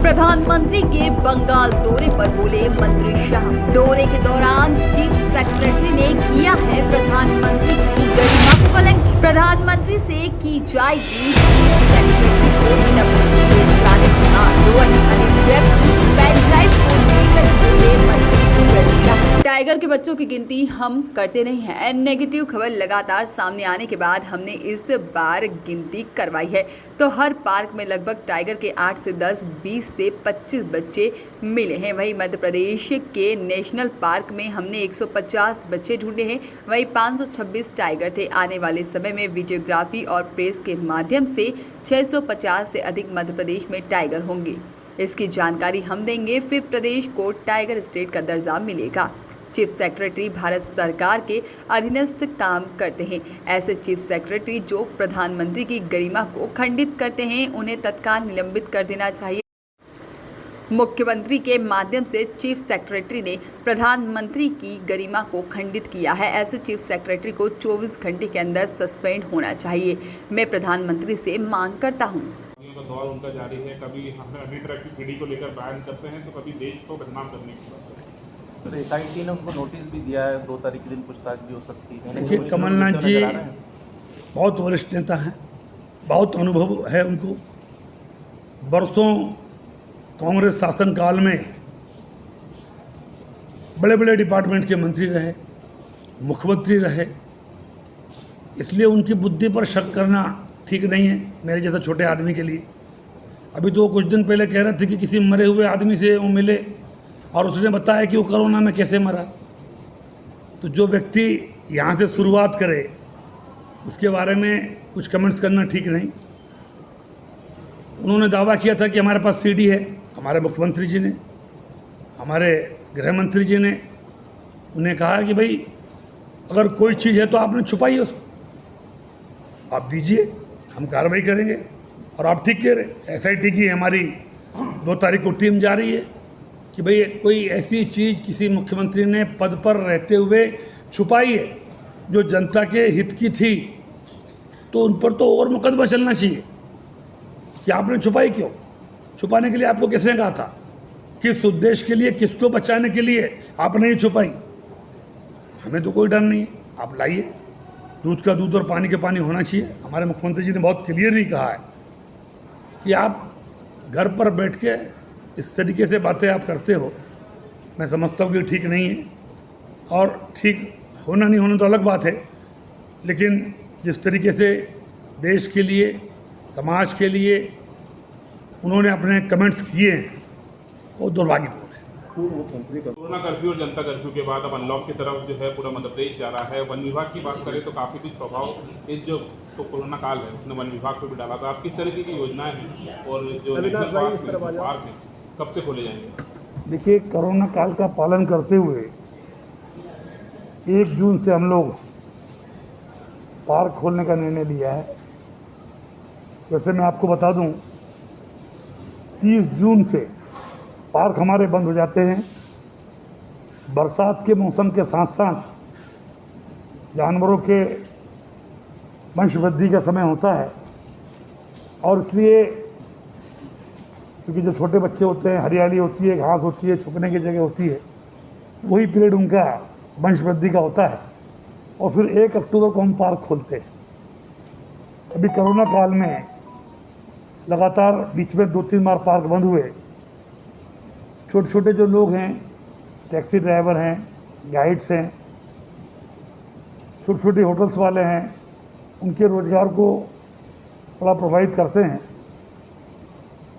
प्रधानमंत्री के बंगाल दौरे पर बोले मंत्री शाह। दौरे के दौरान चीफ सेक्रेटरी ने किया है प्रधानमंत्री की गरिमा को कलंकित। प्रधानमंत्री से की जाएगी चीफ सेक्रेटरी को निलंबित किए जाने के बाद वही हनी ट्रैप की पेन ड्राइव को लेकर बोले मंत्री शाह। टाइगर के बच्चों की गिनती हम करते नहीं हैं। नेगेटिव खबर लगातार सामने आने के बाद हमने इस बार गिनती करवाई है तो हर पार्क में लगभग टाइगर के 8 से 10, 20 से 25 बच्चे मिले हैं। वहीं मध्य प्रदेश के नेशनल पार्क में हमने 150 बच्चे ढूंढे हैं। वहीं 526 टाइगर थे। आने वाले समय में वीडियोग्राफी और प्रेस के माध्यम से 650 से अधिक मध्य प्रदेश में टाइगर होंगे। इसकी जानकारी हम देंगे, फिर प्रदेश को टाइगर स्टेट का दर्जा मिलेगा। चीफ सेक्रेटरी भारत सरकार के अधीनस्थ काम करते हैं। ऐसे चीफ सेक्रेटरी जो प्रधानमंत्री की गरिमा को खंडित करते हैं उन्हें तत्काल निलंबित कर देना चाहिए। मुख्यमंत्री के माध्यम से चीफ सेक्रेटरी ने प्रधानमंत्री की गरिमा को खंडित किया है। ऐसे चीफ सेक्रेटरी को 24 घंटे के अंदर सस्पेंड होना चाहिए। मैं प्रधानमंत्री से मांग करता हूँ। दौर उनका जारी है, कभी हमें अन्य तरह की पीढ़ी को लेकर बयान करते हैं तो कभी देश को बदनाम करने की बात करते हैं। सर एसआईटी ने उनको नोटिस भी दिया है, 2 तारीख के दिन पूछताछ भी हो सकती है। देखिए, कमलनाथ जी बहुत वरिष्ठ नेता हैं, बहुत अनुभव है उनको। बरसों कांग्रेस शासनकाल में बड़े बड़े डिपार्टमेंट के मंत्री रहे, मुख्यमंत्री रहे, इसलिए उनकी बुद्धि पर शक करना ठीक नहीं है मेरे जैसा छोटे आदमी के लिए। अभी तो कुछ दिन पहले कह रहे थे कि किसी मरे हुए आदमी से वो मिले और उसने बताया कि वो कोरोना में कैसे मरा। तो जो व्यक्ति यहाँ से शुरुआत करे उसके बारे में कुछ कमेंट्स करना ठीक नहीं। उन्होंने दावा किया था कि हमारे पास सीडी है। हमारे मुख्यमंत्री जी ने, हमारे गृह मंत्री जी ने उन्हें कहा कि भाई अगर कोई चीज़ है तो आपने छुपाई उसको, आप दीजिए, हम कार्रवाई करेंगे। और आप ठीक कह रहे, एसआईटी की हमारी 2 तारीख को टीम जा रही है कि भाई कोई ऐसी चीज़ किसी मुख्यमंत्री ने पद पर रहते हुए छुपाई है जो जनता के हित की थी, तो उन पर तो और मुकदमा चलना चाहिए कि आपने छुपाई क्यों। छुपाने के लिए आपको किसने कहा था, किस उद्देश्य के लिए, किसको बचाने के लिए आपने ही छुपाई। हमें तो कोई डर नहीं है, आप लाइए। दूध का दूध और पानी का पानी होना चाहिए। हमारे मुख्यमंत्री जी ने बहुत क्लियरली कहा है कि आप घर पर बैठ के इस तरीके से बातें आप करते हो, मैं समझता हूँ कि ठीक नहीं है। और ठीक होना नहीं होना तो अलग बात है, लेकिन जिस तरीके से देश के लिए, समाज के लिए उन्होंने अपने कमेंट्स किए हैं वो दुर्भाग्यपूर्ण है। कोरोना कर्फ्यू और जनता कर्फ्यू के बाद अब अनलॉक की तरफ जो है पूरा मध्य प्रदेश जा रहा है। वन विभाग की बात करें तो काफ़ी कुछ प्रभाव इस जो तो कोरोना काल है उसने वन विभाग पर भी डाला था। आप किस तरीके की योजनाएं हैं और जो नेशनल पार्क है कब से खोले जाएंगे? देखिए, कोरोना काल का पालन करते हुए 1 जून से हम लोग पार्क खोलने का निर्णय लिया है। वैसे मैं आपको बता दूं, 30 जून से पार्क हमारे बंद हो जाते हैं। बरसात के मौसम के साथ साथ जानवरों के वंश वृद्धि का समय होता है और इसलिए क्योंकि जो छोटे बच्चे होते हैं, हरियाली होती है, घास होती है, छुपने की जगह होती है, वही पीरियड उनका वंश वृद्धि का होता है। और फिर 1 अक्टूबर को हम पार्क खोलते हैं। अभी कोरोना काल में लगातार बीच में 2-3 बार पार्क बंद हुए। छोटे छोटे जो लोग हैं, टैक्सी ड्राइवर हैं, गाइड्स हैं, छोटे छोटे होटल्स वाले हैं, उनके रोज़गार को थोड़ा प्रभावित करते हैं।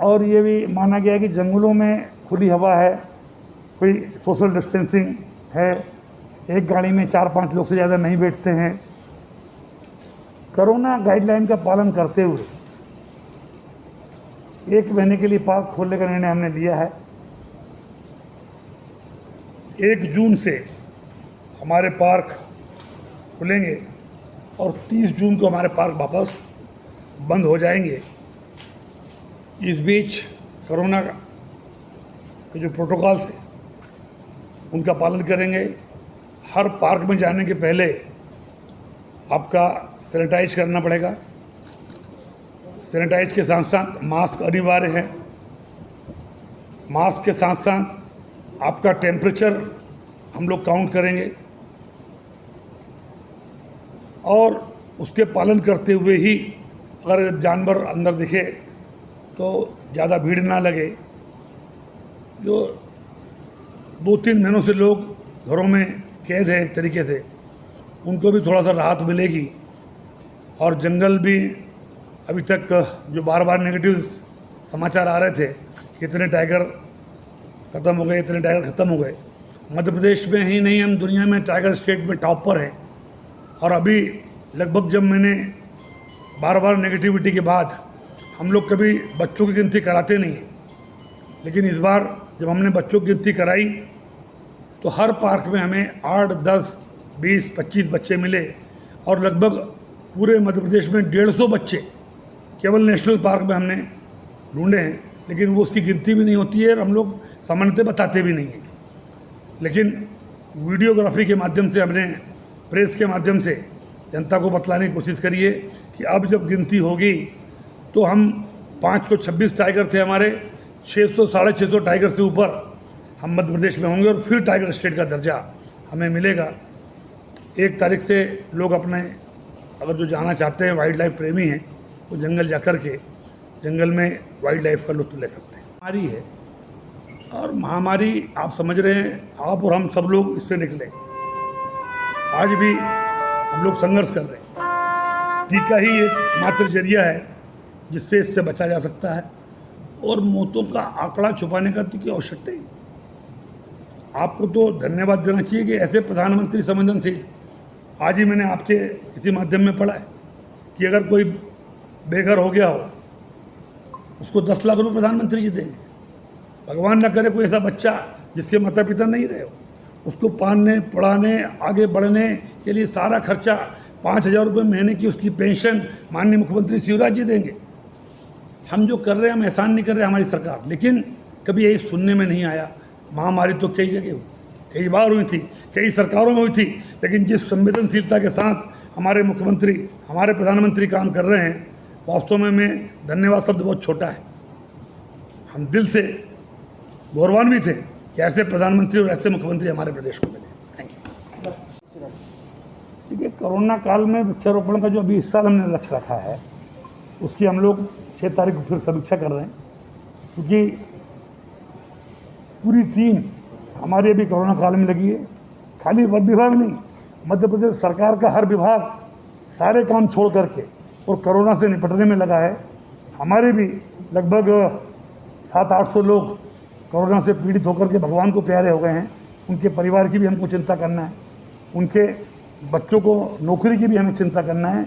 और ये भी माना गया है कि जंगलों में खुली हवा है, कोई सोशल डिस्टेंसिंग है, एक गाड़ी में 4-5 लोग से ज़्यादा नहीं बैठते हैं। कोरोना गाइडलाइन का पालन करते हुए 1 महीने के लिए पार्क खोलने का निर्णय हमने लिया है। 1 जून से हमारे पार्क खुलेंगे और 30 जून को हमारे पार्क वापस बंद हो जाएंगे। इस बीच कोरोना के जो प्रोटोकॉल्स हैं उनका पालन करेंगे। हर पार्क में जाने के पहले आपका सैनिटाइज करना पड़ेगा। सैनिटाइज के साथ साथ मास्क अनिवार्य है। मास्क के साथ साथ आपका टेम्परेचर हम लोग काउंट करेंगे और उसके पालन करते हुए ही अगर जानवर अंदर दिखे तो ज़्यादा भीड़ ना लगे। जो 2-3 महीनों से लोग घरों में कैद है एक तरीके से, उनको भी थोड़ा सा राहत मिलेगी। और जंगल भी अभी तक जो बार बार नेगेटिव समाचार आ रहे थे कि इतने टाइगर ख़त्म हो गए, इतने टाइगर ख़त्म हो गए, मध्य प्रदेश में ही नहीं हम दुनिया में टाइगर स्टेट में टॉप पर हैं। और अभी लगभग जब मैंने बार बार नेगेटिविटी के बाद हम लोग कभी बच्चों की गिनती कराते नहीं हैं, लेकिन इस बार जब हमने बच्चों की गिनती कराई तो हर पार्क में हमें 8, 10, 20, 25 बच्चे मिले और लगभग पूरे मध्य प्रदेश में 150 बच्चे केवल नेशनल पार्क में हमने ढूंढे हैं। लेकिन वो उसकी गिनती भी नहीं होती है और हम लोग सामान्यतः बताते भी नहीं हैं। लेकिन वीडियोग्राफी के माध्यम से हमने प्रेस के माध्यम से जनता को बतलाने की कोशिश करी है कि अब जब गिनती होगी तो हम 526 टाइगर थे हमारे, 600 साढ़े 600 टाइगर से ऊपर हम मध्य प्रदेश में होंगे और फिर टाइगर स्टेट का दर्जा हमें मिलेगा। 1 तारीख से लोग अपने अगर जो जाना चाहते हैं, वाइल्ड लाइफ प्रेमी हैं, वो जंगल जा कर के जंगल में वाइल्ड लाइफ का लुत्फ ले सकते हैं। महामारी है और महामारी आप समझ रहे हैं, आप और हम सब लोग इससे निकले। आज भी हम लोग संघर्ष कर रहे हैं। टीका ही एक मात्र जरिया है जिससे इससे बचा जा सकता है और मौतों का आंकड़ा छुपाने का तो कोई आवश्यकता ही नहीं। आपको तो धन्यवाद देना चाहिए कि ऐसे प्रधानमंत्री संवेदनशील। आज ही मैंने आपके किसी माध्यम में पढ़ा है कि अगर कोई बेघर हो गया हो उसको 10 लाख रुपये प्रधानमंत्री जी देंगे। भगवान न करे कोई ऐसा बच्चा जिसके माता पिता नहीं रहे हो, उसको पालने पढ़ाने आगे बढ़ने के लिए सारा खर्चा 5,000 रुपये महीने की उसकी पेंशन माननीय मुख्यमंत्री शिवराज जी देंगे। हम जो कर रहे हैं हम एहसान नहीं कर रहे हमारी सरकार, लेकिन कभी यही सुनने में नहीं आया। महामारी तो कई जगह हुई, कई बार हुई थी, कई सरकारों में हुई थी, लेकिन जिस संवेदनशीलता के साथ हमारे मुख्यमंत्री हमारे प्रधानमंत्री काम कर रहे हैं, वास्तव में मैं धन्यवाद शब्द बहुत छोटा है। हम दिल से गौरवान्वित थे कि ऐसे प्रधानमंत्री और ऐसे मुख्यमंत्री हमारे प्रदेश को मिले। Thank you. देखिए, कोरोना काल में वृक्षारोपण का जो अभी इस साल हमने लक्ष्य रखा है उसकी हम लोग 6 तारीख को फिर समीक्षा कर रहे हैं, क्योंकि पूरी टीम हमारी अभी कोरोना काल में लगी है। खाली वन विभाग नहीं, मध्य प्रदेश सरकार का हर विभाग सारे काम छोड़ करके और कोरोना से निपटने में लगा है। हमारे भी लगभग 700-800 लोग कोरोना से पीड़ित होकर के भगवान को प्यारे हो गए हैं। उनके परिवार की भी हमको चिंता करना है, उनके बच्चों को नौकरी की भी हमें चिंता करना है।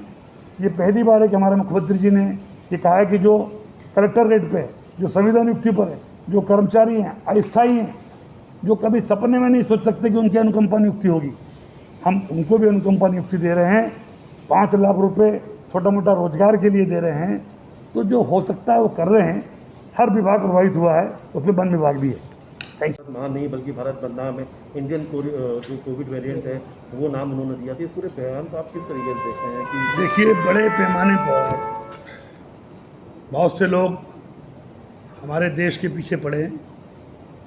ये पहली बार है कि हमारे मुख्यमंत्री जी ने ये कहा है कि जो कलेक्टर रेट पे, जो संविदा नियुक्ति पर है, जो कर्मचारी हैं अस्थायी हैं, जो कभी सपने में नहीं सोच सकते कि उनकी अनुकंपा नियुक्ति होगी, हम उनको भी अनुकंपा नियुक्ति दे रहे हैं। 5 लाख रुपए छोटा मोटा रोजगार के लिए दे रहे हैं। तो जो हो सकता है वो कर रहे हैं। हर विभाग प्रभावित हुआ है, उसमें वन विभाग भी है। Thank you. वहाँ नहीं बल्कि भारत बंदा में इंडियन जो कोविड वेरिएंट है वो नाम उन्होंने दिया था। इस पूरे बयान को आप किस तरीके से देखते हैं कि देखिए, बड़े पैमाने पर बहुत से लोग हमारे देश के पीछे पड़े हैं।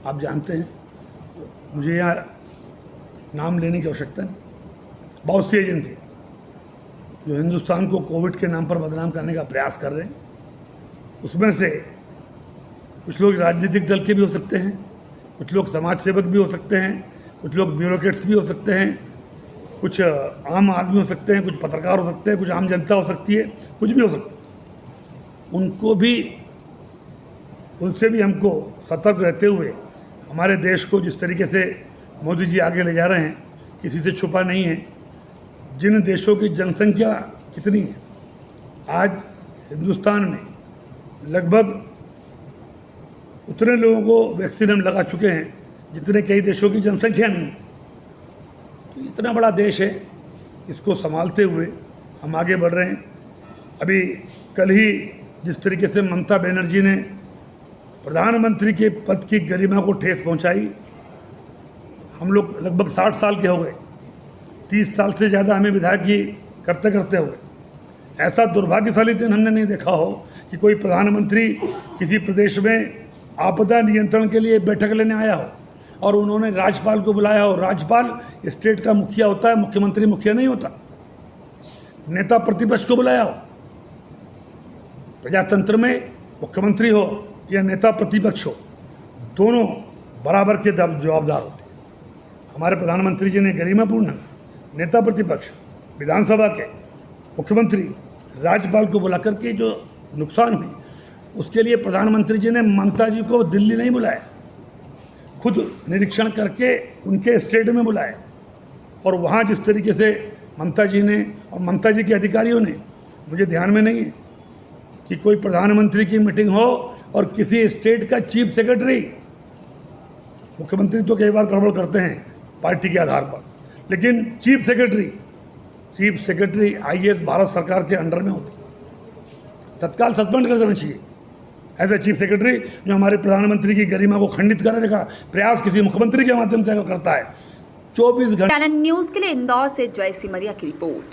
आप जानते हैं, मुझे यहाँ नाम लेने की आवश्यकता नहीं। बहुत सी एजेंसी जो हिंदुस्तान को कोविड के नाम पर बदनाम करने का प्रयास कर रहे हैं, उसमें से कुछ लोग राजनीतिक दल के भी हो सकते हैं, कुछ लोग समाज सेवक भी हो सकते हैं, कुछ लोग ब्यूरोक्रेट्स भी हो सकते हैं, कुछ आम आदमी हो सकते हैं, कुछ पत्रकार हो सकते हैं, कुछ आम जनता हो सकती है, कुछ भी हो सकता है। उनसे भी हमको सतर्क रहते हुए हमारे देश को जिस तरीके से मोदी जी आगे ले जा रहे हैं, किसी से छुपा नहीं है। जिन देशों की जनसंख्या कितनी है, आज हिंदुस्तान में लगभग उतने लोगों को वैक्सीन हम लगा चुके हैं जितने कई देशों की जनसंख्या नहीं है। तो इतना बड़ा देश है, इसको संभालते हुए हम आगे बढ़ रहे हैं। अभी कल ही जिस तरीके से ममता बनर्जी ने प्रधानमंत्री के पद की गरिमा को ठेस पहुंचाई, हम लोग लगभग 60 साल के हो गए, 30 साल से ज़्यादा हमें विधायकी करते करते हुए ऐसा दुर्भाग्यशाली दिन हमने नहीं देखा हो कि कोई प्रधानमंत्री किसी प्रदेश में आपदा नियंत्रण के लिए बैठक लेने आया हो और उन्होंने राज्यपाल को बुलाया हो। राज्यपाल स्टेट का मुखिया होता है, मुख्यमंत्री मुखिया नहीं होता। नेता प्रतिपक्ष को बुलाया हो। प्रजातंत्र में मुख्यमंत्री हो या नेता प्रतिपक्ष हो, दोनों बराबर के जवाबदार होते हैं। हमारे प्रधानमंत्री जी ने गरिमापूर्ण नेता प्रतिपक्ष, विधानसभा के मुख्यमंत्री, राज्यपाल को बुला करके जो नुकसान हुई उसके लिए प्रधानमंत्री जी ने ममता जी को दिल्ली नहीं बुलाया, खुद निरीक्षण करके उनके स्टेट में बुलाए। और वहाँ जिस तरीके से ममता जी ने और ममता जी के अधिकारियों ने, मुझे ध्यान में नहीं है कि कोई प्रधानमंत्री की मीटिंग हो और किसी स्टेट का चीफ सेक्रेटरी, मुख्यमंत्री तो कई बार गड़बड़ करते हैं पार्टी के आधार पर, लेकिन चीफ सेक्रेटरी IAS भारत सरकार के अंडर में होती, तत्काल सस्पेंड कर देना चाहिए एज ए चीफ सेक्रेटरी। जो हमारे प्रधानमंत्री की गरिमा को खंडित करने का प्रयास किसी मुख्यमंत्री के माध्यम से अगर करता है 24 घंटे। चैनल न्यूज के लिए इंदौर से जय सिमरिया की रिपोर्ट।